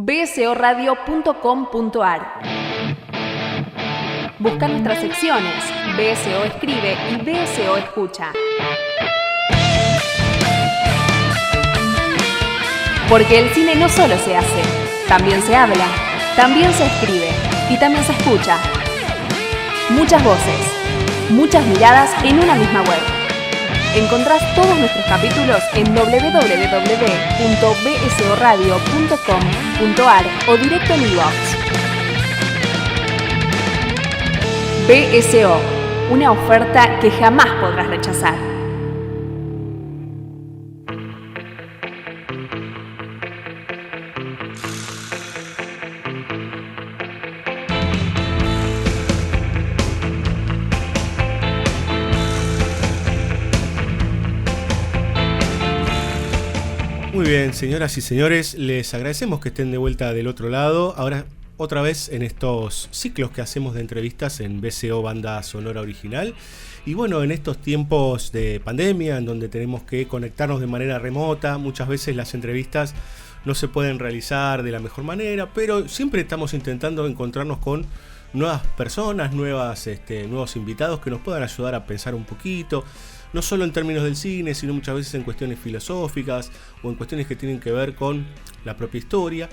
bsoradio.com.ar. Busca nuestras secciones, BSO Escribe y BSO Escucha. Porque el cine no solo se hace, también se habla, también se escribe y también se escucha. Muchas voces, muchas miradas en una misma web. Encontrás todos nuestros capítulos en www.bsoradio.com.ar o directo en iVoox. BSO, una oferta que jamás podrás rechazar. Muy bien, señoras y señores, les agradecemos que estén de vuelta del otro lado. Ahora, otra vez en estos ciclos que hacemos de entrevistas en BSO Banda Sonora Original. Y bueno, en estos tiempos de pandemia, en donde tenemos que conectarnos de manera remota, muchas veces las entrevistas no se pueden realizar de la mejor manera, pero siempre estamos intentando encontrarnos con nuevas personas, nuevos invitados que nos puedan ayudar a pensar un poquito. No solo en términos del cine, sino muchas veces en cuestiones filosóficas o en cuestiones que tienen que ver con la propia historia.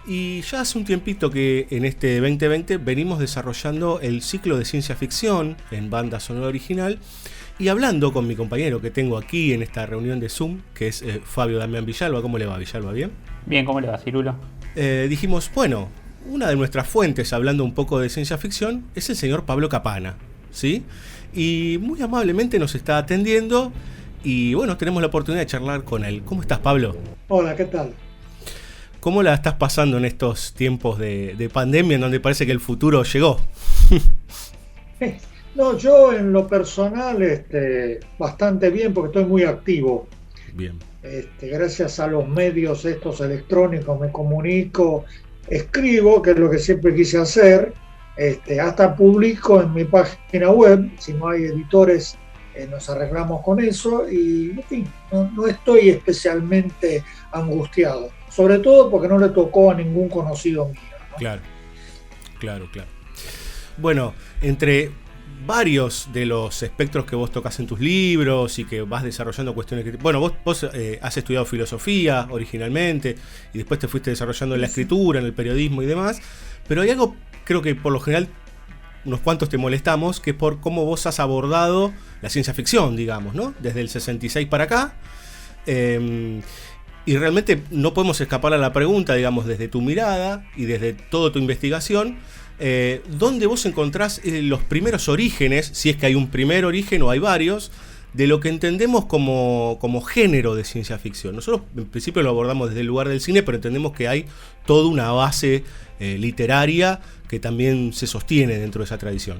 Y ya hace un tiempito que en este 2020 venimos desarrollando el ciclo de ciencia ficción en Banda Sonora Original y hablando con mi compañero que tengo aquí en esta reunión de Zoom, que es Fabio Damián Villalba. ¿Cómo le va, Villalba? ¿Bien? Bien, ¿cómo le va, Cirulo? Dijimos, bueno, una de nuestras fuentes hablando un poco de ciencia ficción es el señor Pablo Capana, ¿sí? Y muy amablemente nos está atendiendo y bueno, tenemos la oportunidad de charlar con él. ¿Cómo estás, Pablo? Hola, ¿qué tal? ¿Cómo la estás pasando en estos tiempos de pandemia en donde parece que el futuro llegó? No, yo en lo personal bastante bien porque estoy muy activo. Bien. Gracias a los medios estos electrónicos me comunico, escribo, que es lo que siempre quise hacer. Hasta publico en mi página web, si no hay editores nos arreglamos con eso y en fin, no estoy especialmente angustiado, sobre todo porque no le tocó a ningún conocido mío, ¿no? Claro. Bueno, entre varios de los espectros que vos tocas en tus libros y que vas desarrollando cuestiones que... Bueno, vos has estudiado filosofía originalmente y después te fuiste desarrollando en la escritura, en el periodismo y demás, pero hay algo, creo que por lo general unos cuantos te molestamos, que es por cómo vos has abordado la ciencia ficción, digamos, ¿no? Desde el 66 para acá. Y realmente no podemos escapar a la pregunta, digamos, desde tu mirada y desde toda tu investigación, ¿dónde vos encontrás los primeros orígenes, si es que hay un primer origen o hay varios, de lo que entendemos como género de ciencia ficción? Nosotros en principio lo abordamos desde el lugar del cine, pero entendemos que hay toda una base literaria que también se sostiene dentro de esa tradición.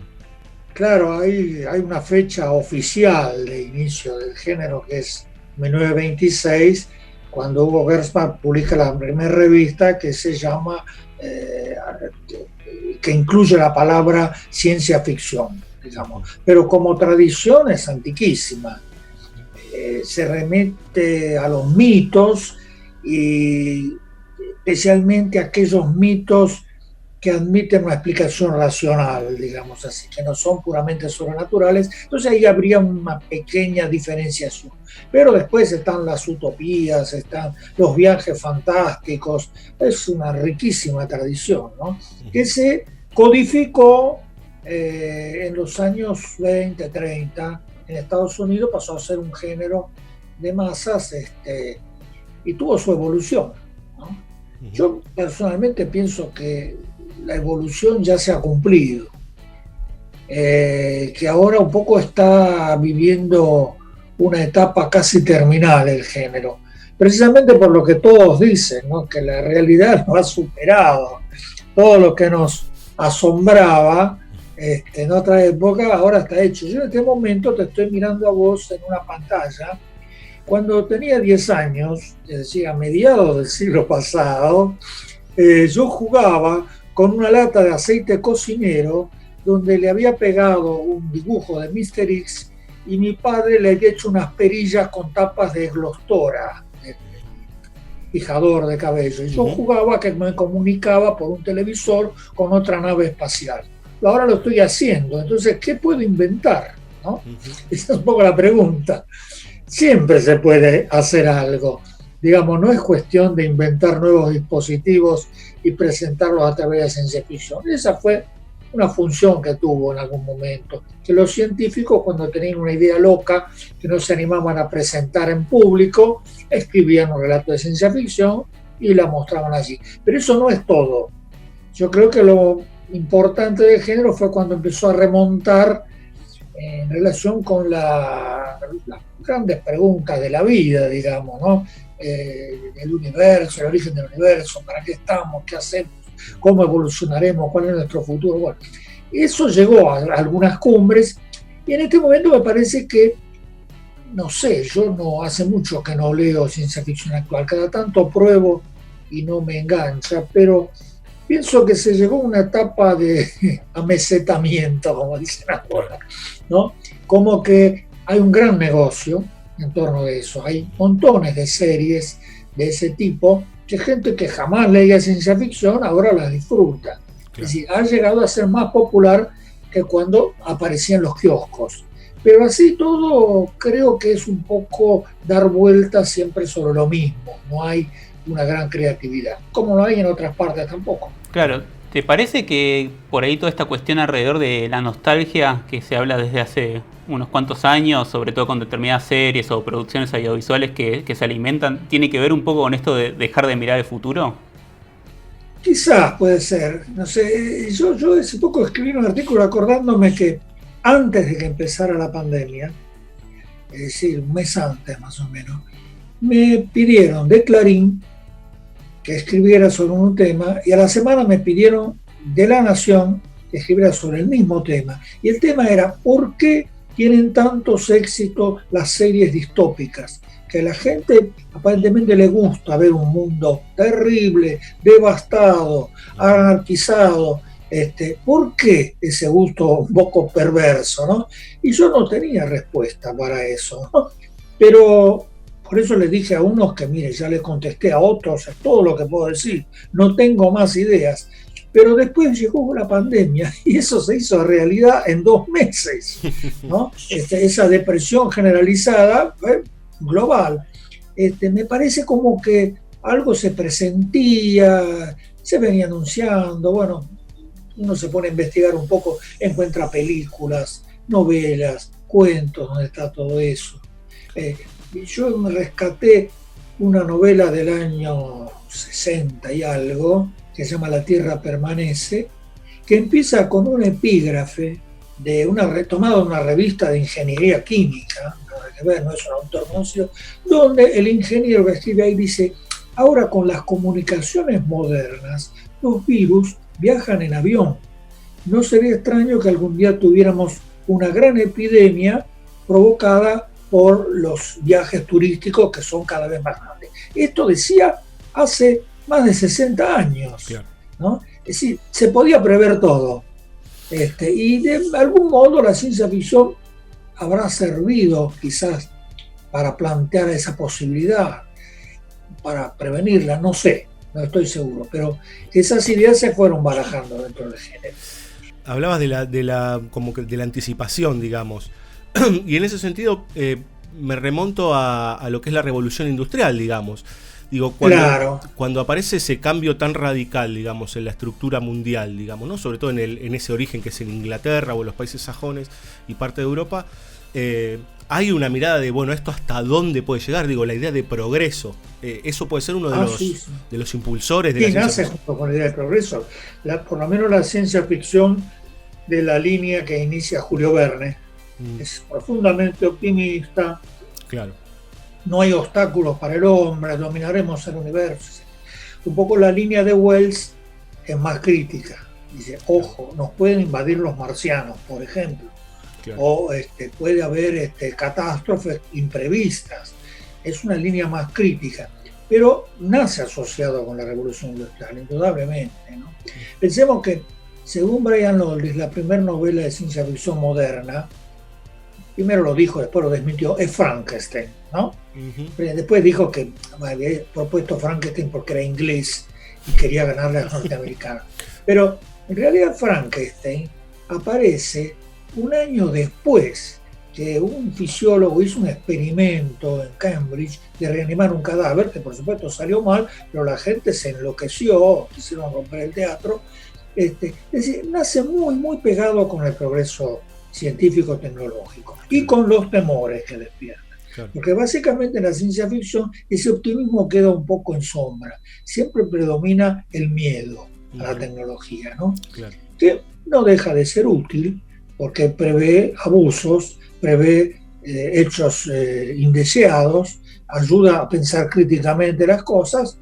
Claro, hay una fecha oficial de inicio del género que es 1926, cuando Hugo Gernsback publica la primera revista que se llama, que incluye la palabra ciencia ficción, digamos. Pero como tradición es antiquísima. Se remite a los mitos y especialmente a aquellos mitos que admiten una explicación racional, digamos así, que no son puramente sobrenaturales. Entonces ahí habría una pequeña diferenciación. Pero después están las utopías, están los viajes fantásticos. Es una riquísima tradición, ¿no? Que se codificó en los años 20, 30. En Estados Unidos pasó a ser un género de masas y tuvo su evolución, ¿no? Yo personalmente pienso que la evolución ya se ha cumplido, que ahora un poco está viviendo una etapa casi terminal el género, precisamente por lo que todos dicen, ¿no? Que la realidad nos ha superado. Todo lo que nos asombraba en otra época ahora está hecho. Yo en este momento te estoy mirando a vos en una pantalla. Cuando tenía 10 años, es decir, a mediados del siglo pasado, yo jugaba con una lata de aceite cocinero donde le había pegado un dibujo de Mr. X y mi padre le había hecho unas perillas con tapas de Glostora. fijador de cabello. Y yo jugaba que me comunicaba por un televisor con otra nave espacial. Ahora lo estoy haciendo. Entonces, ¿qué puedo inventar? ¿No? Esa es un poco la pregunta. Siempre se puede hacer algo. Digamos, no es cuestión de inventar nuevos dispositivos y presentarlos a través de ciencia ficción. Esa fue una función que tuvo en algún momento, que los científicos, cuando tenían una idea loca que no se animaban a presentar en público, escribían un relato de ciencia ficción y la mostraban allí. Pero eso no es todo. Yo creo que lo importante del género fue cuando empezó a remontar en relación con las grandes preguntas de la vida, digamos, ¿no? El universo, el origen del universo, ¿para qué estamos? ¿Qué hacemos? ¿Cómo evolucionaremos? ¿Cuál es nuestro futuro? Bueno, eso llegó a algunas cumbres y en este momento me parece que, no sé, yo no hace mucho que no leo ciencia ficción actual, cada tanto pruebo y no me engancha, pero pienso que se llegó a una etapa de amesetamiento, como dicen ahora, ¿no? Como que hay un gran negocio en torno de eso, hay montones de series de ese tipo, que gente que jamás leía ciencia ficción ahora las disfruta. Claro. Es decir, ha llegado a ser más popular que cuando aparecía en los kioscos. Pero así todo creo que es un poco dar vueltas siempre sobre lo mismo. No hay una gran creatividad, como no hay en otras partes tampoco. Claro, ¿te parece que por ahí toda esta cuestión alrededor de la nostalgia que se habla desde hace unos cuantos años, sobre todo con determinadas series o producciones audiovisuales que se alimentan, tiene que ver un poco con esto de dejar de mirar el futuro? Quizás puede ser, no sé, yo hace poco escribí un artículo acordándome que antes de que empezara la pandemia, es decir, un mes antes más o menos, me pidieron de Clarín que escribiera sobre un tema y a la semana me pidieron de La Nación que escribiera sobre el mismo tema. Y el tema era ¿por qué tienen tantos éxitos las series distópicas? Que a la gente aparentemente le gusta ver un mundo terrible, devastado, anarquizado. ¿Por qué ese gusto un poco perverso, ¿no? Y yo no tenía respuesta para eso, ¿no? Pero por eso les dije a unos que, mire, ya les contesté a otros, es todo lo que puedo decir, no tengo más ideas. Pero después llegó la pandemia y eso se hizo realidad en 2 meses, ¿no? Esa depresión generalizada global. Me parece como que algo se presentía, se venía anunciando, bueno, uno se pone a investigar un poco, encuentra películas, novelas, cuentos donde está todo eso. Yo me rescaté una novela del año 60 y algo, que se llama La Tierra Permanece, que empieza con un epígrafe tomado de una revista de ingeniería química, nada que ver, no es un autor conocido, donde el ingeniero que escribe ahí dice: ahora con las comunicaciones modernas, los virus viajan en avión. No sería extraño que algún día tuviéramos una gran epidemia provocada por los viajes turísticos que son cada vez más grandes. Esto decía hace más de 60 años, ¿no? Es decir, se podía prever todo. Y de algún modo la ciencia ficción habrá servido quizás para plantear esa posibilidad, para prevenirla, no sé, no estoy seguro, pero esas ideas se fueron barajando dentro del género. Hablabas de la anticipación, digamos, y en ese sentido me remonto a lo que es la revolución industrial, digamos. Digo, cuando aparece ese cambio tan radical, digamos, en la estructura mundial, digamos, ¿no? Sobre todo en ese origen que es en Inglaterra o en los países sajones y parte de Europa, hay una mirada de, bueno, ¿esto hasta dónde puede llegar? Digo, la idea de progreso. Eso puede ser uno de los impulsores de la ciencia ficción. Junto con la idea de progreso. Por lo menos la ciencia ficción de la línea que inicia Julio Verne es profundamente optimista. Claro. No hay obstáculos para el hombre, dominaremos el universo. Un poco la línea de Wells es más crítica. Dice, ojo, nos pueden invadir los marcianos, por ejemplo. Claro. O puede haber catástrofes imprevistas. Es una línea más crítica. Pero nace asociado con la revolución industrial, indudablemente, ¿no? Pensemos que, según Brian Aldiss, la primera novela de ciencia ficción moderna, primero lo dijo, después lo desmintió, es Frankenstein, ¿no? Después dijo que había propuesto Frankenstein porque era inglés y quería ganarle a los norteamericanos. Pero en realidad Frankenstein aparece un año después que un fisiólogo hizo un experimento en Cambridge de reanimar un cadáver, que por supuesto salió mal, pero la gente se enloqueció, quisieron romper el teatro. Es decir, nace muy, muy pegado con el progreso científico-tecnológico y con los temores que despierta. Claro. Porque básicamente en la ciencia ficción ese optimismo queda un poco en sombra. Siempre predomina el miedo a la tecnología, ¿no? Claro. Que no deja de ser útil porque prevé abusos, prevé hechos indeseados, ayuda a pensar críticamente las cosas,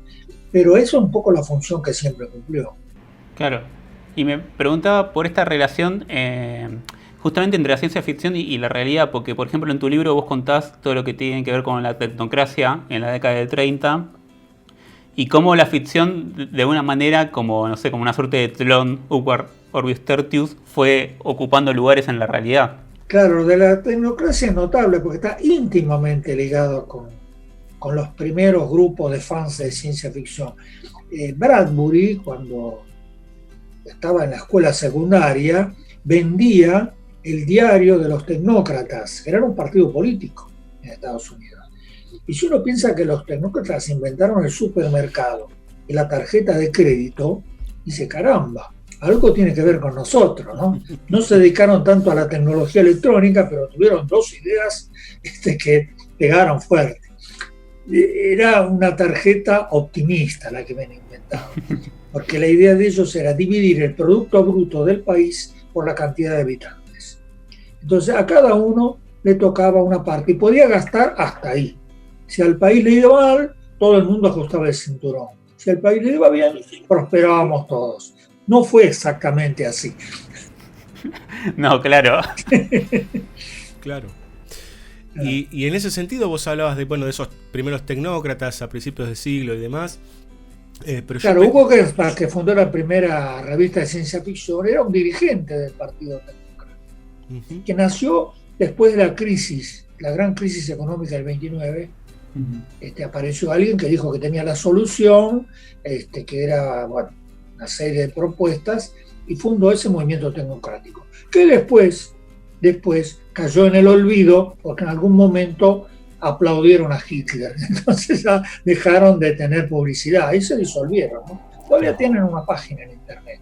pero eso es un poco la función que siempre cumplió. Claro, y me preguntaba por esta relación justamente entre la ciencia ficción y la realidad, porque por ejemplo en tu libro vos contás todo lo que tiene que ver con la tecnocracia en la década del 30 y cómo la ficción de una manera como, no sé, como una suerte de telón, Orbis Tertius, fue ocupando lugares en la realidad. Claro, de la tecnocracia es notable porque está íntimamente ligado con los primeros grupos de fans de ciencia ficción. Bradbury, cuando estaba en la escuela secundaria, vendía el diario de los tecnócratas, que era un partido político en Estados Unidos. Y si uno piensa que los tecnócratas inventaron el supermercado y la tarjeta de crédito, dice, caramba, algo tiene que ver con nosotros, ¿no? No se dedicaron tanto a la tecnología electrónica, pero tuvieron dos ideas que pegaron fuerte. Era una tarjeta optimista la que habían inventado, porque la idea de ellos era dividir el Producto Bruto del país por la cantidad de habitantes. Entonces a cada uno le tocaba una parte y podía gastar hasta ahí. Si al país le iba mal, todo el mundo ajustaba el cinturón. Si al país le iba bien, prosperábamos todos. No fue exactamente así. No, claro. Claro. Y en ese sentido vos hablabas de esos primeros tecnócratas a principios de siglo y demás. Pero claro, Hugo Gernsback, que fundó la primera revista de ciencia ficción, era un dirigente del Partido Tecnócrata, que nació después de la crisis, la gran crisis económica del 29. Apareció alguien que dijo que tenía la solución, que era una serie de propuestas, y fundó ese movimiento tecnocrático, que después cayó en el olvido porque en algún momento aplaudieron a Hitler, entonces ya dejaron de tener publicidad y se disolvieron, ¿no? Todavía tienen una página en internet,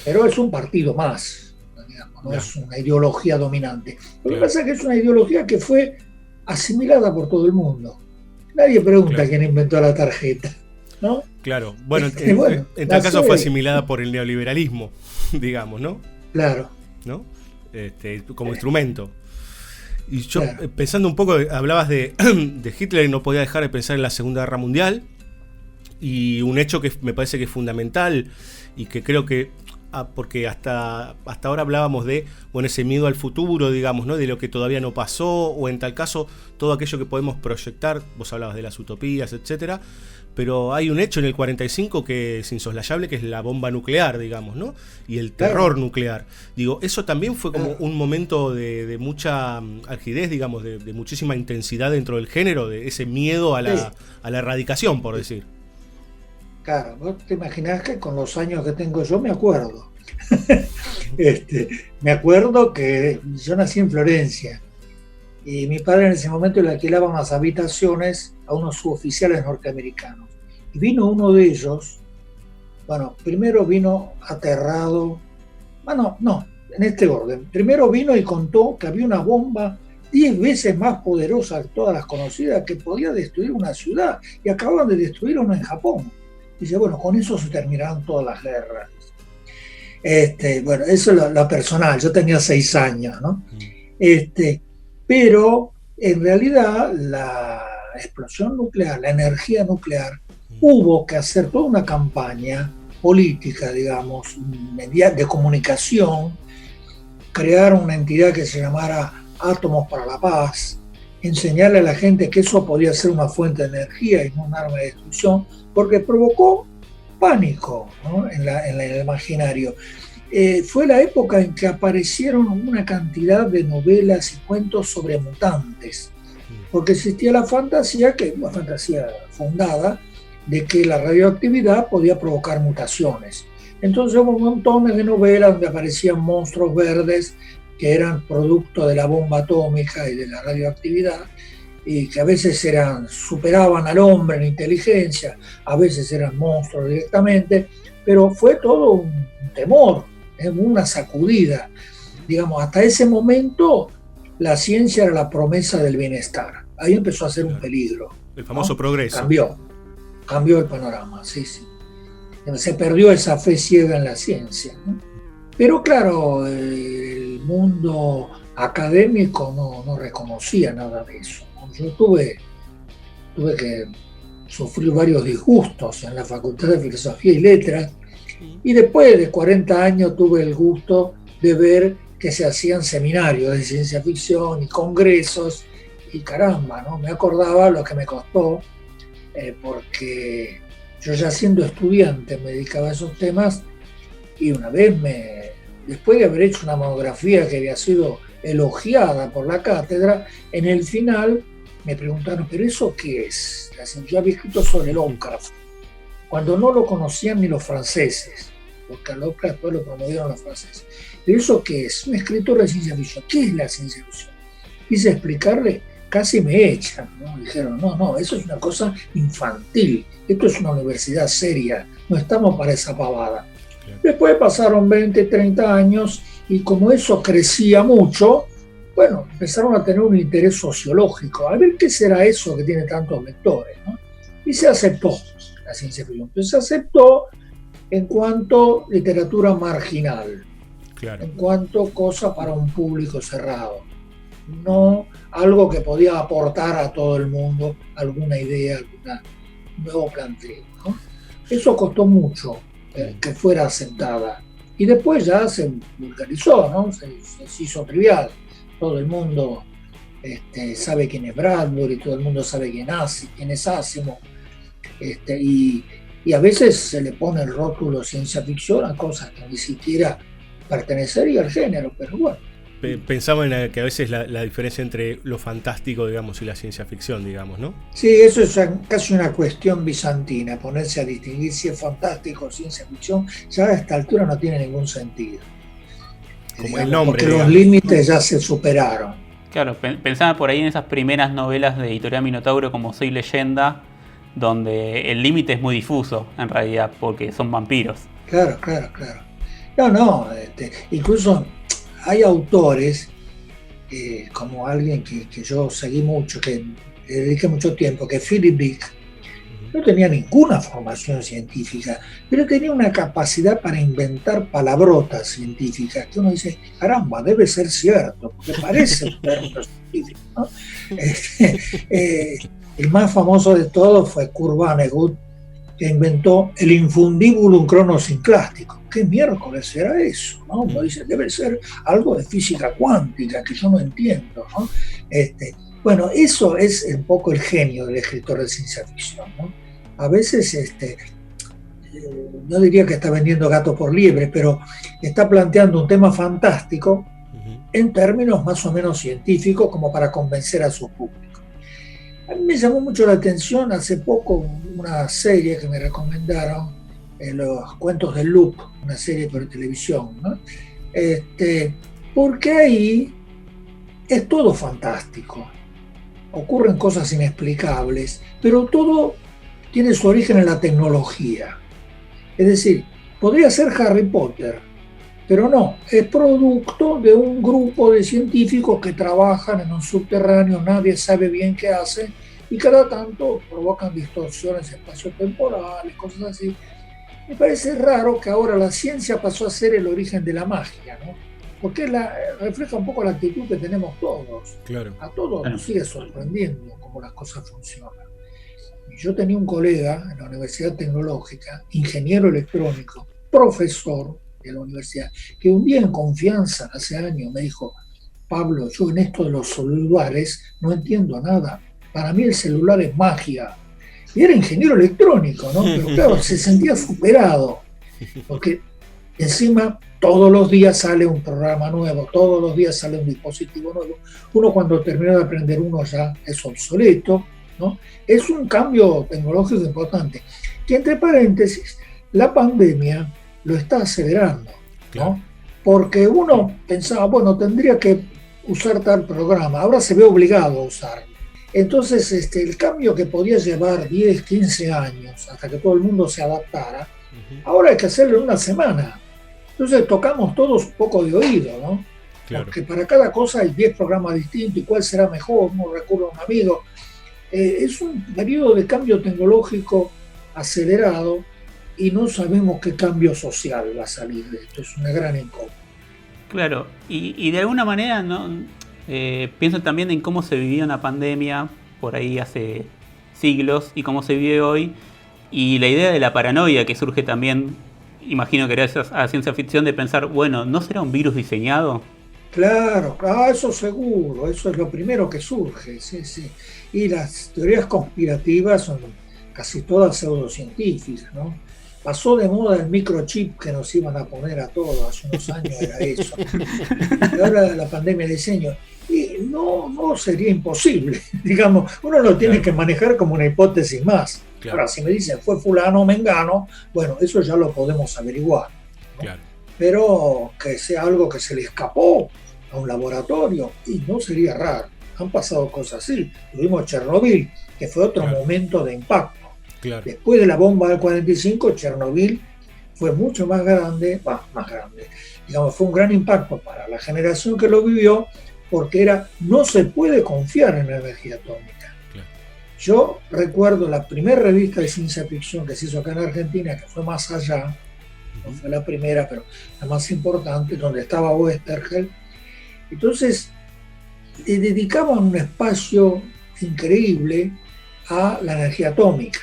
pero es un partido más, digamos, no es una ideología dominante. Lo que pasa es que es una ideología que fue asimilada por todo el mundo. Nadie pregunta quién inventó la tarjeta, ¿no? Claro, en tal caso fue asimilada por el neoliberalismo, digamos, ¿no? Claro. ¿No? Como instrumento. Y yo, pensando un poco, hablabas de Hitler y no podía dejar de pensar en la Segunda Guerra Mundial, y un hecho que me parece que es fundamental y que creo que porque hasta ahora hablábamos de ese miedo al futuro, digamos, ¿no? De lo que todavía no pasó, o en tal caso todo aquello que podemos proyectar. Vos hablabas de las utopías, etcétera, pero hay un hecho en el 45 que es insoslayable, que es la bomba nuclear, digamos, ¿no? Y el terror nuclear. Digo, eso también fue como un momento de mucha algidez, digamos, de muchísima intensidad dentro del género, de ese miedo a la erradicación, por decir. Claro, vos te imaginás que con los años que tengo yo me acuerdo. Me acuerdo que yo nací en Florencia y mi padre en ese momento le alquilaba unas habitaciones a unos suboficiales norteamericanos. Y vino uno de ellos, primero vino aterrado, en este orden. Primero vino y contó que había una bomba 10 veces más poderosa que todas las conocidas que podía destruir una ciudad, y acababan de destruir una en Japón. Dice, con eso se terminaron todas las guerras. Eso es lo personal, yo tenía 6 años, ¿no? Pero en realidad la explosión nuclear, la energía nuclear, hubo que hacer toda una campaña política, digamos, de comunicación, crear una entidad que se llamara Átomos para la Paz, enseñarle a la gente que eso podía ser una fuente de energía y no un arma de destrucción, porque provocó pánico, ¿no? en el imaginario. Fue la época en que aparecieron una cantidad de novelas y cuentos sobre mutantes. porque existía la fantasía, una fantasía fundada, de que la radioactividad podía provocar mutaciones. Entonces hubo montones de novelas donde aparecían monstruos verdes que eran producto de la bomba atómica y de la radioactividad, y que a veces superaban al hombre en inteligencia, a veces eran monstruos directamente, pero fue todo un temor, una sacudida. Digamos, hasta ese momento la ciencia era la promesa del bienestar. Ahí empezó a ser un peligro. El famoso progreso. Cambió el panorama, sí. Se perdió esa fe ciega en la ciencia, ¿no? Pero claro, el mundo académico no reconocía nada de eso. Yo tuve que sufrir varios disgustos en la Facultad de Filosofía y Letras, y después de 40 años tuve el gusto de ver que se hacían seminarios de ciencia ficción y congresos, y caramba, ¿no? Me acordaba lo que me costó, porque yo ya siendo estudiante me dedicaba a esos temas, y una vez después de haber hecho una monografía que había sido elogiada por la cátedra, en el final me preguntaron, ¿pero eso qué es? Yo había escrito sobre Lovecraft, cuando no lo conocían ni los franceses, porque a Lovecraft después lo promovieron los franceses. ¿Pero eso qué es? Un escritor de ciencia ficción. ¿Qué es la ciencia ficción? Quise explicarle, casi me echan, ¿no? Dijeron, no, eso es una cosa infantil, esto es una universidad seria, no estamos para esa pavada. Después pasaron 20, 30 años, y como eso crecía mucho, bueno, empezaron a tener un interés sociológico, a ver qué será eso que tiene tantos lectores, ¿no? Y se aceptó la ciencia ficción. Entonces se aceptó en cuanto literatura marginal, en cuanto cosa para un público cerrado, no algo que podía aportar a todo el mundo alguna idea, algún nuevo planteo, ¿no? Eso costó mucho que fuera aceptada, y después ya se vulgarizó, ¿no? Se hizo trivial. Todo el mundo sabe quién es Bradbury, todo el mundo sabe quién es Asimov, y a veces se le pone el rótulo ciencia ficción a cosas que ni siquiera pertenecería al género, pero bueno. Pensaba en que a veces la diferencia entre lo fantástico, digamos, y la ciencia ficción, digamos, ¿no? Sí, eso es casi una cuestión bizantina, ponerse a distinguir si es fantástico o ciencia ficción, ya a esta altura no tiene ningún sentido. Como el nombre, porque los límites ya se superaron. Claro, pensaba por ahí en esas primeras novelas de Editorial Minotauro como Soy Leyenda, donde el límite es muy difuso, en realidad, porque son vampiros. Claro. No, incluso hay autores, como alguien que yo seguí mucho, que le dediqué mucho tiempo, que es Philip Dick. No tenía ninguna formación científica, pero tenía una capacidad para inventar palabrotas científicas, que uno dice, caramba, debe ser cierto, porque parece un término científico, ¿no? El más famoso de todos fue Kurt Vonnegut, que inventó el infundibulum cronosinclástico. ¿Qué miércoles será eso? ¿No? Uno dice, debe ser algo de física cuántica que yo no entiendo, ¿no? Bueno, eso es un poco el genio del escritor de ciencia ficción, ¿no? A veces, no diría que está vendiendo gato por liebre, pero está planteando un tema fantástico en términos más o menos científicos, como para convencer a su público. A mí me llamó mucho la atención hace poco una serie que me recomendaron, Los Cuentos del Loop, una serie por televisión, ¿no? Porque ahí es todo fantástico. Ocurren cosas inexplicables, pero todo tiene su origen en la tecnología. Es decir, podría ser Harry Potter, pero no, es producto de un grupo de científicos que trabajan en un subterráneo, nadie sabe bien qué hacen, y cada tanto provocan distorsiones espaciotemporales, cosas así. Me parece raro que ahora la ciencia pasó a ser el origen de la magia, ¿no? Porque refleja un poco la actitud que tenemos todos. Claro. A todos nos sigue sorprendiendo cómo las cosas funcionan. Yo tenía un colega en la Universidad Tecnológica, ingeniero electrónico, profesor de la universidad, que un día en confianza, hace años, me dijo, Pablo, yo en esto de los celulares no entiendo nada. Para mí el celular es magia. Y era ingeniero electrónico, ¿no? Pero claro, se sentía superado, porque Encima, todos los días sale un programa nuevo, todos los días sale un dispositivo nuevo. Uno cuando termina de aprender uno ya es obsoleto, ¿no? Es un cambio tecnológico importante, que entre paréntesis, la pandemia lo está acelerando, ¿no? Claro. Porque uno pensaba, bueno, tendría que usar tal programa, ahora se ve obligado a usarlo. Entonces, el cambio que podía llevar 10, 15 años hasta que todo el mundo se adaptara, ahora hay que hacerlo en una semana. Entonces tocamos todos un poco de oído, ¿no? Claro. Porque para cada cosa hay 10 programas distintos y cuál será mejor, uno recurre a un amigo. Es un periodo de cambio tecnológico acelerado y no sabemos qué cambio social va a salir de esto. Es una gran incógnita. Claro, y de alguna manera no pienso también en cómo se vivía una pandemia por ahí hace siglos y cómo se vive hoy, y la idea de la paranoia que surge también, imagino que gracias a la ciencia ficción, de pensar, bueno, ¿no será un virus diseñado? Claro, eso seguro, eso es lo primero que surge, sí, sí. Y las teorías conspirativas son casi todas pseudocientíficas, ¿no? Pasó de moda el microchip que nos iban a poner a todos, hace unos años era eso. Y ahora la pandemia de diseño. Y no sería imposible, digamos, uno lo tiene que manejar como una hipótesis más. Claro. Ahora, si me dicen fue fulano o mengano, bueno, eso ya lo podemos averiguar, ¿no? Claro. Pero que sea algo que se le escapó a un laboratorio, y no sería raro. Han pasado cosas así. Tuvimos Chernobyl, que fue otro momento de impacto. Claro. Después de la bomba del 45, Chernobyl fue mucho más grande, digamos, fue un gran impacto para la generación que lo vivió, porque no se puede confiar en la energía atómica. Claro. Yo recuerdo la primera revista de ciencia ficción que se hizo acá en Argentina, que fue Más Allá, no fue la primera, pero la más importante, donde estaba Westergel. Entonces, le dedicaban un espacio increíble a la energía atómica.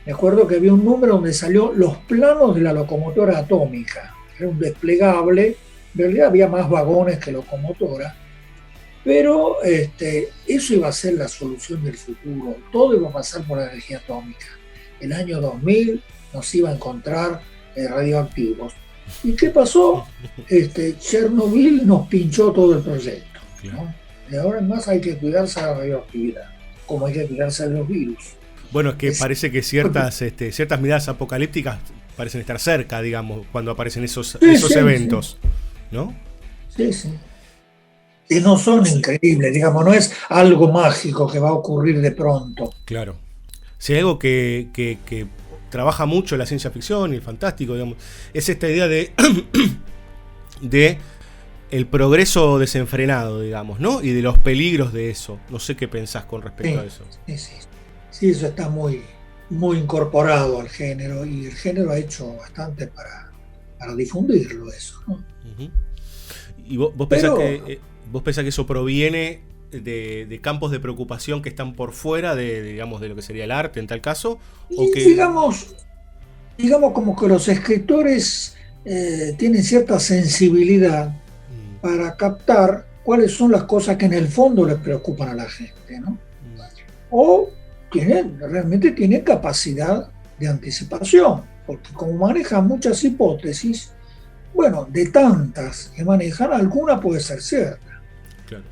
Me acuerdo que había un número donde salió los planos de la locomotora atómica. Era un desplegable, en realidad había más vagones que locomotora, pero eso iba a ser la solución del futuro. Todo iba a pasar por la energía atómica. El año 2000 nos iba a encontrar radioactivos. ¿Y qué pasó? Chernobyl nos pinchó todo el proyecto, ¿no? Y ahora más hay que cuidarse de la radioactividad, como hay que cuidarse de los virus. Bueno, es que parece que ciertas miradas apocalípticas parecen estar cerca, digamos, cuando aparecen esos eventos, sí. ¿No? Sí, sí. Y no son increíbles, digamos, no es algo mágico que va a ocurrir de pronto. Claro. Si hay algo que trabaja mucho la ciencia ficción y el fantástico, digamos, es esta idea de el progreso desenfrenado, digamos, ¿no? Y de los peligros de eso. No sé qué pensás con respecto a eso. Sí, sí. Sí, eso está muy, muy incorporado al género, y el género ha hecho bastante para difundirlo eso, ¿no? Uh-huh. ¿Y vos pensás que eso proviene de campos de preocupación que están por fuera de lo que sería el arte en tal caso? ¿O que... digamos como que los escritores tienen cierta sensibilidad para captar cuáles son las cosas que en el fondo les preocupan a la gente, ¿no? O realmente tienen capacidad de anticipación, porque como manejan muchas hipótesis, bueno, de tantas que manejan, alguna puede ser cierta. Claro.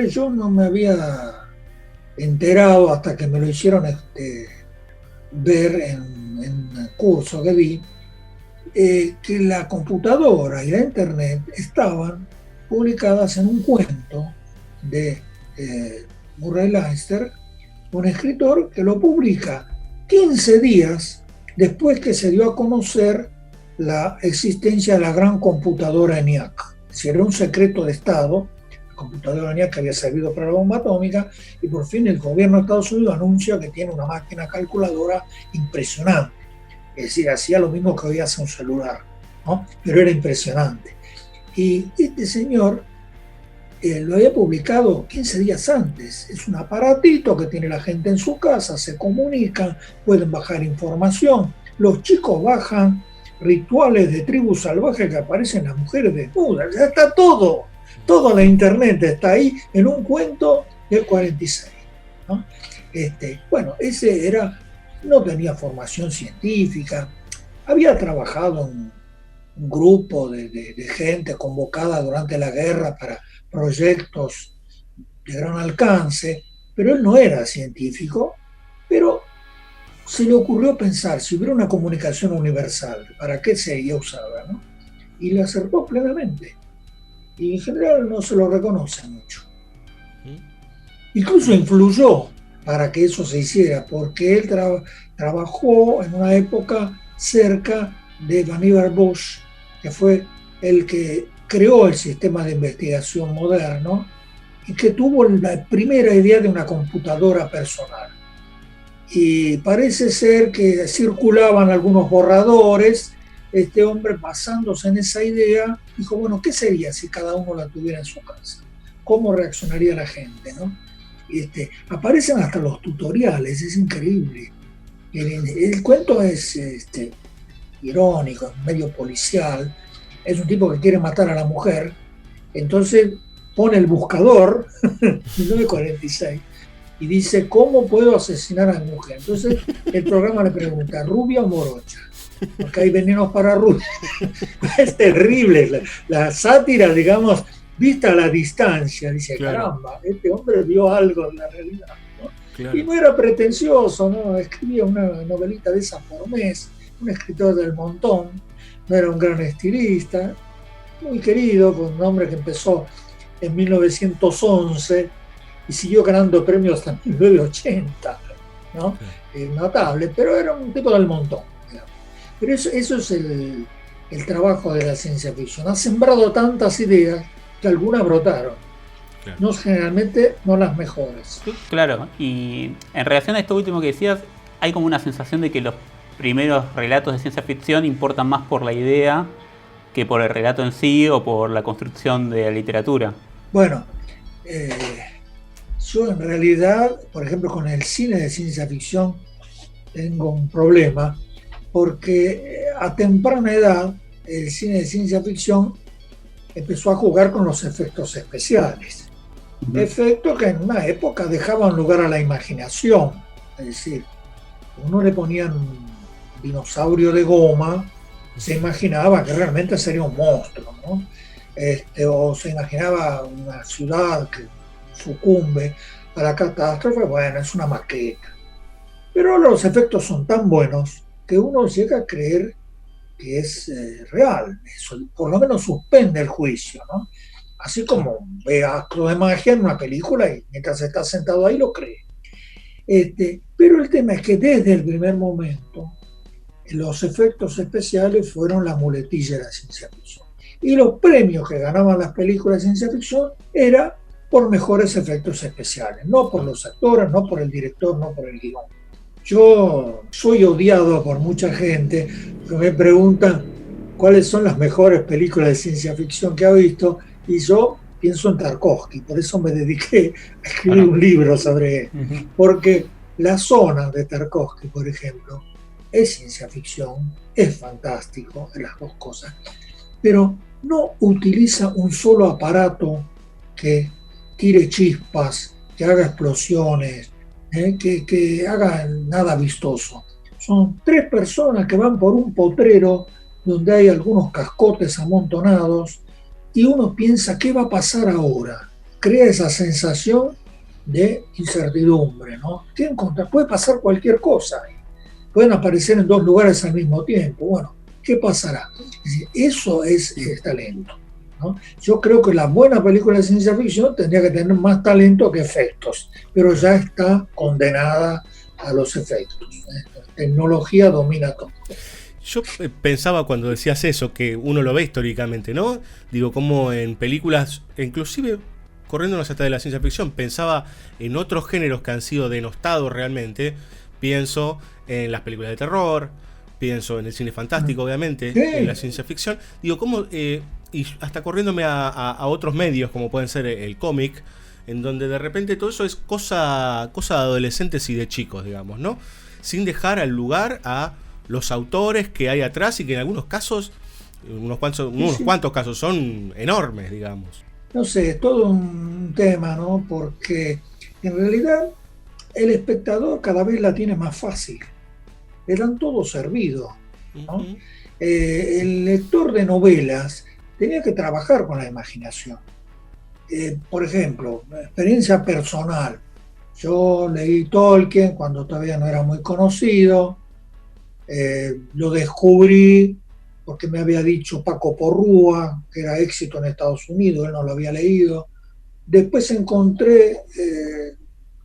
Yo no me había enterado hasta que me lo hicieron ver en el curso que vi, que la computadora y la internet estaban publicadas en un cuento de Murray Leinster, un escritor que lo publica 15 días después que se dio a conocer la existencia de la gran computadora ENIAC. Si era un secreto de Estado, la computadora ENIAC había servido para la bomba atómica, y por fin el gobierno de Estados Unidos anuncia que tiene una máquina calculadora impresionante. Es decir, hacía lo mismo que hoy hace un celular, ¿no? Pero era impresionante. Y este señor lo había publicado 15 días antes. Es un aparatito que tiene la gente en su casa, se comunican, pueden bajar información. Los chicos bajan rituales de tribus salvajes que aparecen las mujeres desnudas. Ya está todo. Toda la internet está ahí en un cuento del 46, ¿no? Bueno, ese no tenía formación científica. había trabajado en un grupo de gente convocada durante la guerra para proyectos de gran alcance, pero él no era científico, pero se le ocurrió pensar, si hubiera una comunicación universal, ¿para qué sería usada? ¿No? Y le acertó plenamente. Y en general no se lo reconoce mucho. Incluso influyó para que eso se hiciera, porque él trabajó en una época cerca de Vannevar Bush, que fue el que creó el sistema de investigación moderno y que tuvo la primera idea de una computadora personal. Y parece ser que circulaban algunos borradores. Este hombre, basándose en esa idea, dijo, bueno, ¿qué sería si cada uno la tuviera en su casa? ¿Cómo reaccionaría la gente, no? Aparecen hasta los tutoriales, es increíble. El cuento es irónico, medio policial. Es un tipo que quiere matar a la mujer, entonces pone el buscador, 1946, y dice, ¿cómo puedo asesinar a mi mujer? Entonces el programa le pregunta, ¿rubia o morocha? Porque hay venenos para rubia. Es terrible, la sátira, digamos, vista a la distancia. Dice, claro, caramba, este hombre vio algo de la realidad, ¿no? Claro. Y no era pretencioso, ¿no? Escribía una novelita de esas por mes, un escritor del montón, no era un gran estilista, muy querido, con un hombre que empezó en 1911 y siguió ganando premios hasta 1980, ¿no? Notable, pero era un tipo del montón, digamos. Pero eso es el trabajo de la ciencia ficción. Ha sembrado tantas ideas que algunas brotaron. Claro. No, generalmente no las mejores. Claro, y en relación a esto último que decías, hay como una sensación de que los primeros relatos de ciencia ficción importan más por la idea que por el relato en sí o por la construcción de la literatura. Bueno, yo en realidad, por ejemplo, con el cine de ciencia ficción tengo un problema, porque a temprana edad el cine de ciencia ficción empezó a jugar con los efectos especiales. Efectos que en una época dejaban lugar a la imaginación. Es decir, uno le ponían un dinosaurio de goma, se imaginaba que realmente sería un monstruo, ¿no? O se imaginaba una ciudad que sucumbe a la catástrofe. Bueno, es una maqueta. Pero los efectos son tan buenos que uno llega a creer que es real. Eso por lo menos suspende el juicio, ¿no? Así como ve actos de magia en una película y mientras está sentado ahí lo cree. Pero el tema es que desde el primer momento los efectos especiales fueron la muletilla de la ciencia ficción. Y los premios que ganaban las películas de ciencia ficción era por mejores efectos especiales, no por los actores, no por el director, no por el guión. Yo soy odiado por mucha gente que me preguntan cuáles son las mejores películas de ciencia ficción que ha visto, y yo pienso en Tarkovsky, por eso me dediqué a escribir un libro sobre él, porque La Zona de Tarkovsky, por ejemplo, es ciencia ficción, es fantástico, las dos cosas, pero no utiliza un solo aparato que tire chispas, que haga explosiones, que haga nada vistoso. Son 3 personas que van por un potrero donde hay algunos cascotes amontonados y uno piensa, ¿qué va a pasar ahora? Crea esa sensación de incertidumbre, ¿no? Puede pasar cualquier cosa. Pueden aparecer en 2 lugares al mismo tiempo. Bueno, ¿qué pasará? Es decir, eso es talento, ¿no? Yo creo que la buena película de ciencia ficción tendría que tener más talento que efectos, pero ya está condenada a los efectos. La tecnología domina todo. Yo pensaba cuando decías eso, que uno lo ve históricamente, ¿no? Digo, como en películas, inclusive corriéndonos hasta de la ciencia ficción, pensaba en otros géneros que han sido denostados realmente. Pienso en las películas de terror, pienso en el cine fantástico, obviamente, sí, en la ciencia ficción. Digo, ¿cómo? Y hasta corriéndome a otros medios, como pueden ser el cómic, en donde de repente todo eso es cosa de adolescentes y de chicos, digamos, ¿no? Sin dejar al lugar a los autores que hay atrás y que en algunos casos, unos cuantos casos son enormes, digamos. No sé, es todo un tema, ¿no? Porque en realidad el espectador cada vez la tiene más fácil. Le dan todo servido. ¿no? El lector de novelas tenía que trabajar con la imaginación. Por ejemplo, experiencia personal. Yo leí Tolkien cuando todavía no era muy conocido. Lo descubrí porque me había dicho Paco Porrúa, que era éxito en Estados Unidos, él no lo había leído. Después encontré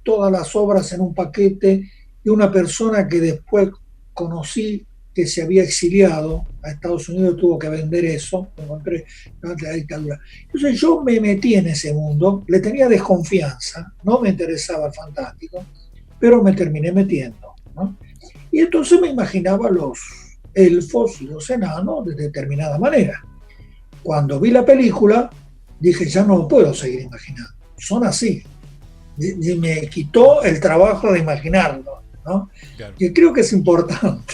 todas las obras en un paquete de una persona que después conocí que se había exiliado a Estados Unidos, tuvo que vender eso, lo encontré durante la dictadura. Entonces yo me metí en ese mundo, le tenía desconfianza, no me interesaba el fantástico, pero me terminé metiendo, ¿no? Y entonces me imaginaba los elfos y los enanos de determinada manera. Cuando vi la película, dije, ya no lo puedo seguir imaginando, son así. Y me quitó el trabajo de imaginarlo, ¿no? Claro. Que creo que es importante.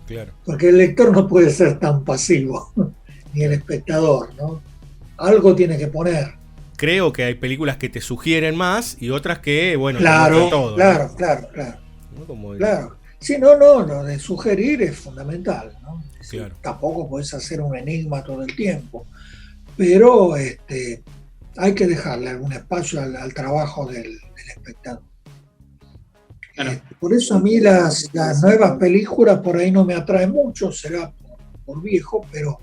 Claro. Porque el lector no puede ser tan pasivo, ni el espectador, ¿no? Algo tiene que poner. Creo que hay películas que te sugieren más y otras que, bueno, Claro, todo, claro, ¿no? claro. ¿No? Como Claro. Sí, no, lo de sugerir es fundamental, ¿no? Claro. Tampoco puedes hacer un enigma todo el tiempo, pero hay que dejarle algún espacio al trabajo del espectador. Claro. Por eso a mí las nuevas películas por ahí no me atraen mucho, será por viejo, pero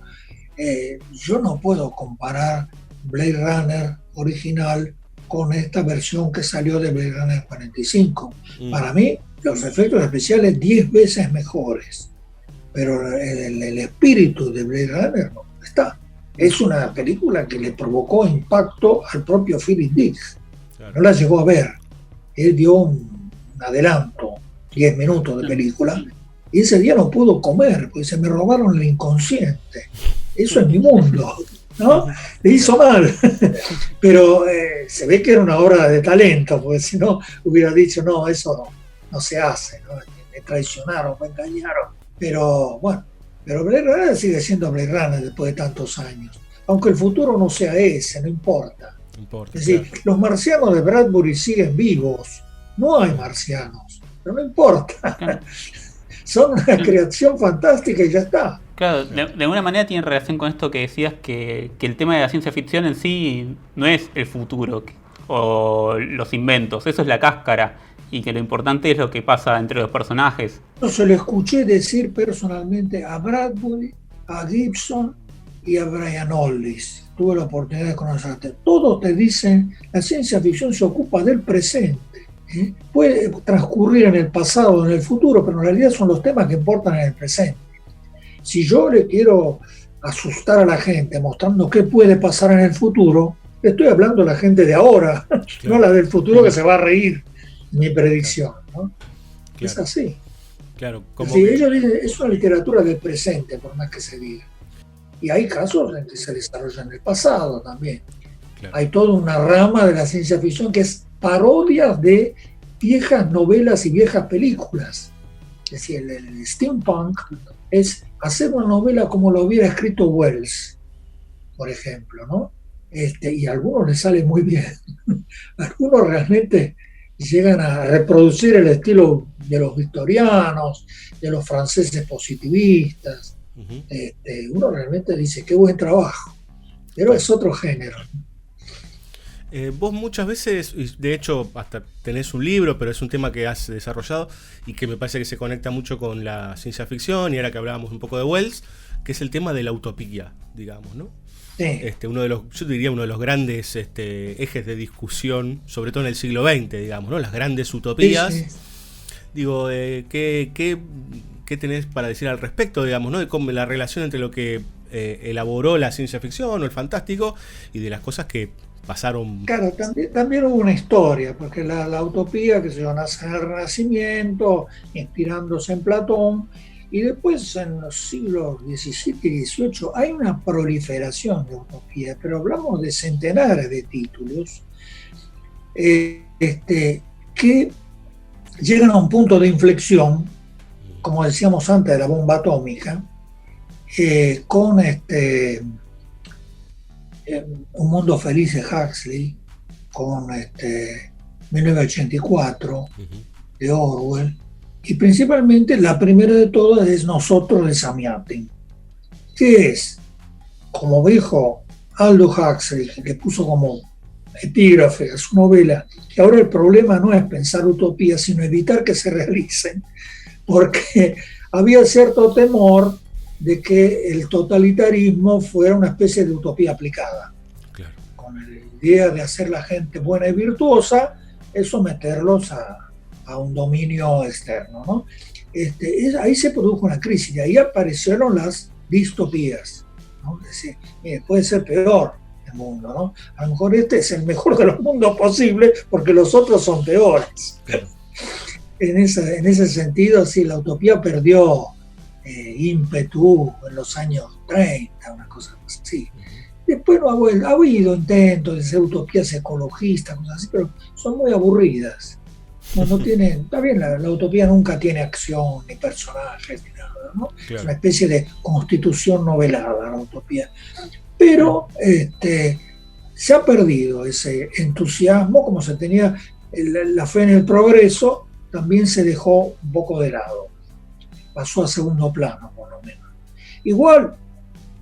yo no puedo comparar Blade Runner original con esta versión que salió de Blade Runner 45. Para mí, los efectos especiales 10 veces mejores, pero el espíritu de Blade Runner no está. Es una película que le provocó impacto al propio Philip Dick. Claro. No la llegó a ver. Él dio un adelanto, 10 minutos de película, y ese día no pudo comer, porque se me robaron el inconsciente. Eso es mi mundo, ¿no? Le hizo mal. Pero se ve que era una obra de talento, porque si no hubiera dicho, no, eso no se hace, ¿no? Me traicionaron, me engañaron. Pero bueno, pero Blade Runner sigue siendo Blade Runner después de tantos años. Aunque el futuro no sea ese, no importa. Es decir, claro, los marcianos de Bradbury siguen vivos. No hay marcianos, pero no importa. Son una creación fantástica y ya está. Claro, de alguna manera tiene relación con esto que decías, que el tema de la ciencia ficción en sí no es el futuro o los inventos, eso es la cáscara, y que lo importante es lo que pasa entre los personajes. Yo se lo escuché decir personalmente a Bradbury, a Gibson y a Brian Aldiss. Tuve la oportunidad de conocerte. Todos te dicen, la ciencia ficción se ocupa del presente. Puede transcurrir en el pasado o en el futuro, pero en realidad son los temas que importan en el presente. Si yo le quiero asustar a la gente mostrando qué puede pasar en el futuro, le estoy hablando a la gente de ahora, claro, no la del futuro, que se va a reír de mi predicción, ¿no? Claro. Es así. Claro, como sí, ellos dicen, es una literatura del presente, por más que se diga. Y hay casos en que se desarrolla en el pasado también. Claro. Hay toda una rama de la ciencia ficción que es parodias de viejas novelas y viejas películas. Es decir, el steampunk es hacer una novela como lo hubiera escrito Wells, por ejemplo, ¿no? Y a algunos les sale muy bien. Algunos realmente llegan a reproducir el estilo de los victorianos, de los franceses positivistas. Uno realmente dice, qué buen trabajo, pero es otro género. Vos muchas veces, de hecho hasta tenés un libro, pero es un tema que has desarrollado y que me parece que se conecta mucho con la ciencia ficción, y ahora que hablábamos un poco de Wells, que es el tema de la utopía, digamos, ¿no? Sí. Yo diría uno de los grandes ejes de discusión, sobre todo en el siglo XX, digamos, ¿no? Las grandes utopías. Sí, sí. Digo, ¿qué tenés para decir al respecto, digamos, ¿no? De cómo la relación entre lo que elaboró la ciencia ficción o el fantástico y de las cosas que pasaron. Claro, también hubo una historia, porque la utopía que se nace en el Renacimiento, inspirándose en Platón, y después en los siglos XVII y XVIII hay una proliferación de utopías, pero hablamos de centenares de títulos que llegan a un punto de inflexión, como decíamos antes de la bomba atómica, con Un mundo feliz de Huxley, con 1984 de Orwell, Y principalmente la primera de todas es Nosotros de Samiatin, que es, como dijo Aldo Huxley, que puso como epígrafe a su novela, que ahora el problema no es pensar utopías, sino evitar que se realicen, porque había cierto temor de que el totalitarismo fuera una especie de utopía aplicada. Claro. Con la idea de hacer la gente buena y virtuosa, es someterlos a un dominio externo, ¿no? Ahí se produjo una crisis y ahí aparecieron las distopías, ¿no? Es decir, mire, puede ser peor el mundo, ¿no? A lo mejor este es el mejor de los mundos posibles porque los otros son peores. Claro. En ese sentido, sí, la utopía perdió ímpetu en los años 30, una cosa así. Después ha habido intentos de hacer utopías ecologistas, cosas así, pero son muy aburridas. No tienen, está bien, la utopía nunca tiene acción, ni personajes, ni nada, ¿no? Claro. Es una especie de constitución novelada, la utopía. Pero se ha perdido ese entusiasmo, como se tenía la fe en el progreso, también se dejó un poco de lado. Pasó a segundo plano, por lo menos. Igual,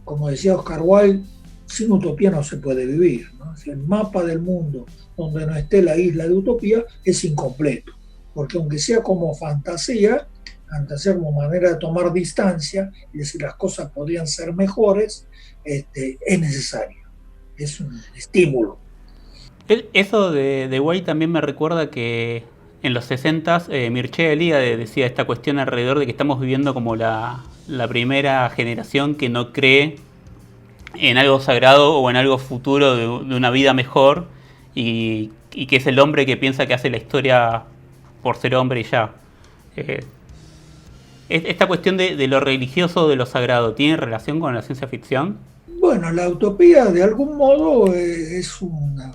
como decía Oscar Wilde, sin utopía no se puede vivir, ¿no? El mapa del mundo donde no esté la isla de utopía es incompleto, porque aunque sea como fantasía como manera de tomar distancia y decir las cosas podrían ser mejores, es necesario, es un estímulo. Eso de Wilde también me recuerda que en los 60s Mircea Eliade decía esta cuestión alrededor de que estamos viviendo como la primera generación que no cree en algo sagrado o en algo futuro de una vida mejor y que es el hombre que piensa que hace la historia por ser hombre y ya. ¿Esta cuestión de lo religioso o de lo sagrado tiene relación con la ciencia ficción? Bueno, la utopía de algún modo es una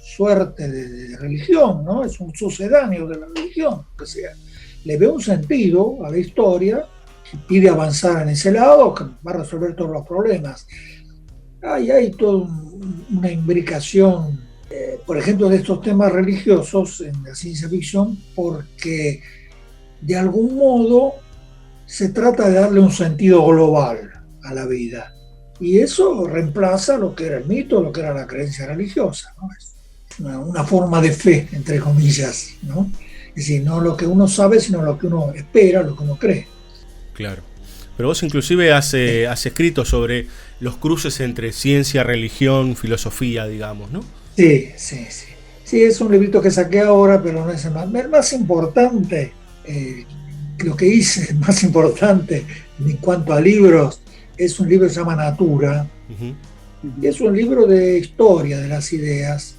suerte de religión, ¿no? Es un sucedáneo de la religión, que sea. Le ve un sentido a la historia, que pide avanzar en ese lado, que va a resolver todos los problemas. Hay toda una imbricación, por ejemplo, de estos temas religiosos en la ciencia ficción, porque de algún modo se trata de darle un sentido global a la vida. Y eso reemplaza lo que era el mito, lo que era la creencia religiosa, ¿no? Es una forma de fe, entre comillas, ¿no? Es decir, no lo que uno sabe, sino lo que uno espera, lo que uno cree. Claro. Pero vos inclusive has escrito sobre los cruces entre ciencia, religión, filosofía, digamos, ¿no? Sí, es un librito que saqué ahora, pero no es el más importante. Lo que hice más importante en cuanto a libros es un libro que se llama Natura. Uh-huh. Y es un libro de historia de las ideas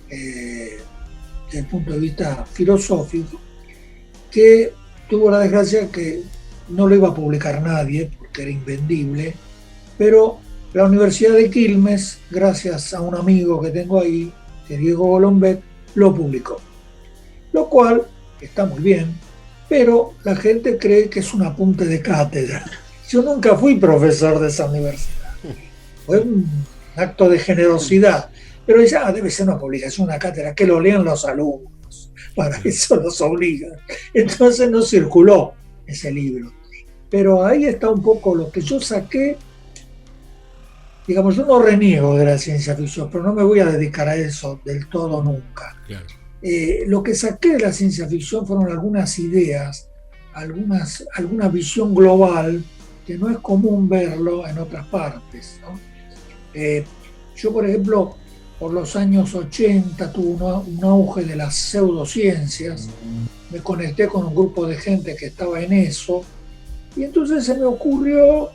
desde el punto de vista filosófico, que tuvo la desgracia que no lo iba a publicar nadie porque era invendible, pero la Universidad de Quilmes, gracias a un amigo que tengo ahí, que Diego Golombet, lo publicó. Lo cual está muy bien, pero la gente cree que es un apunte de cátedra. Yo nunca fui profesor de esa universidad. Fue un acto de generosidad. Pero ya debe ser una publicación, una cátedra, que lo lean los alumnos. Para eso los obligan. Entonces no circuló ese libro. Pero ahí está un poco lo que yo saqué. Digamos, yo no reniego de la ciencia ficción, pero no me voy a dedicar a eso del todo nunca. Claro. Lo que saqué de la ciencia ficción fueron algunas ideas, alguna visión global que no es común verlo en otras partes, ¿no? Yo, por ejemplo, por los años 80 tuvo un auge de las pseudociencias. Me conecté con un grupo de gente que estaba en eso y entonces se me ocurrió,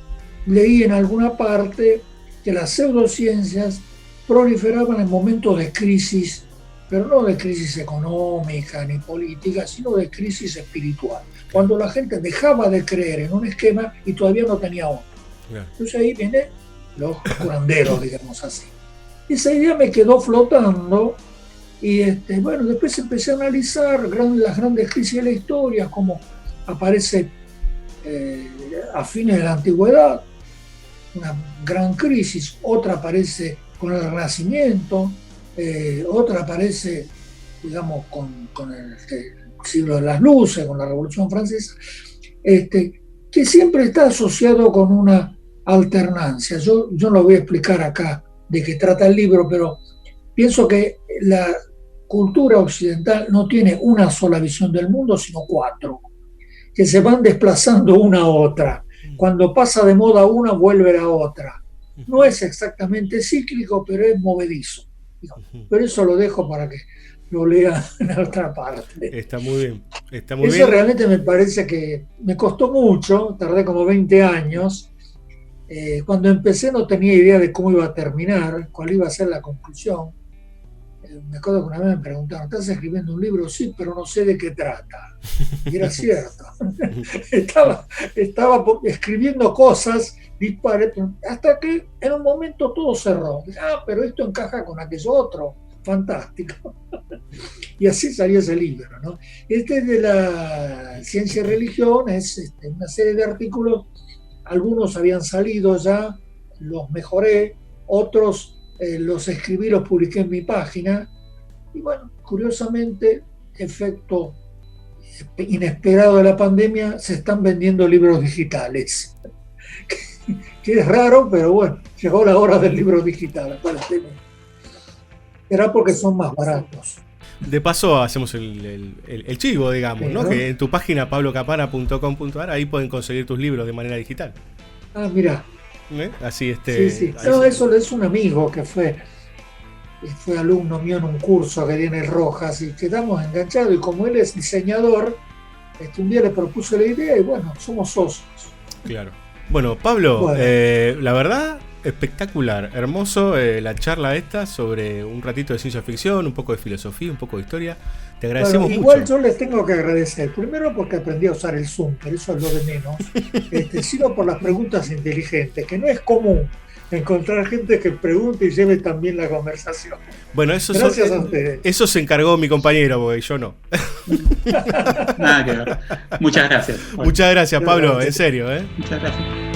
leí en alguna parte que las pseudociencias proliferaban en momentos de crisis, pero no de crisis económica ni política, sino de crisis espiritual, cuando la gente dejaba de creer en un esquema y todavía no tenía otro. Yeah. Entonces ahí vienen los curanderos, digamos así. Esa idea me quedó flotando y bueno, después empecé a analizar las grandes crisis de la historia, como aparece a fines de la antigüedad, una gran crisis, otra aparece con el Renacimiento, otra aparece, digamos, con siglo de las luces, con la Revolución Francesa, que siempre está asociado con una alternancia. Yo no voy a explicar acá de qué trata el libro, pero pienso que la cultura occidental no tiene una sola visión del mundo, sino 4, que se van desplazando una a otra. Cuando pasa de moda una, vuelve a otra. No es exactamente cíclico, pero es movedizo. Pero eso lo dejo para que lo lean en otra parte. Está muy bien. Está muy eso bien. Realmente me parece que me costó mucho, tardé como 20 años. Cuando empecé no tenía idea de cómo iba a terminar, cuál iba a ser la conclusión. Me acuerdo que una vez me preguntaron, ¿estás escribiendo un libro? Sí, pero no sé de qué trata. Y era cierto. estaba escribiendo cosas dispares, hasta que en un momento todo cerró. Pero esto encaja con aquello otro. Fantástico. Y así salió ese libro, ¿no? De la ciencia y religión es una serie de artículos. Algunos habían salido ya, los mejoré, otros los escribí, los publiqué en mi página, y bueno, curiosamente, efecto inesperado de la pandemia, se están vendiendo libros digitales, que es raro, pero bueno, llegó la hora del libro digital, aparentemente. Será porque son más baratos. De paso hacemos el chivo, digamos, ¿no? Que en tu página pablocapana.com.ar ahí pueden conseguir tus libros de manera digital. Ah, mira. Así Sí. No, eso es un amigo que fue alumno mío en un curso que tiene Rojas y quedamos enganchados, y como él es diseñador, un día le propuse la idea y bueno, somos socios. Claro. Bueno, Pablo, la verdad, espectacular, hermoso la charla esta sobre un ratito de ciencia ficción, un poco de filosofía, un poco de historia. Te agradecemos mucho. Igual yo les tengo que agradecer, primero porque aprendí a usar el Zoom, pero eso es lo de menos, sino por las preguntas inteligentes, que no es común encontrar gente que pregunte y lleve también la conversación. Bueno, gracias a ustedes. Eso se encargó mi compañero, porque yo no. Nada que ver. Muchas gracias. Muchas gracias, Pablo, en serio. Muchas gracias.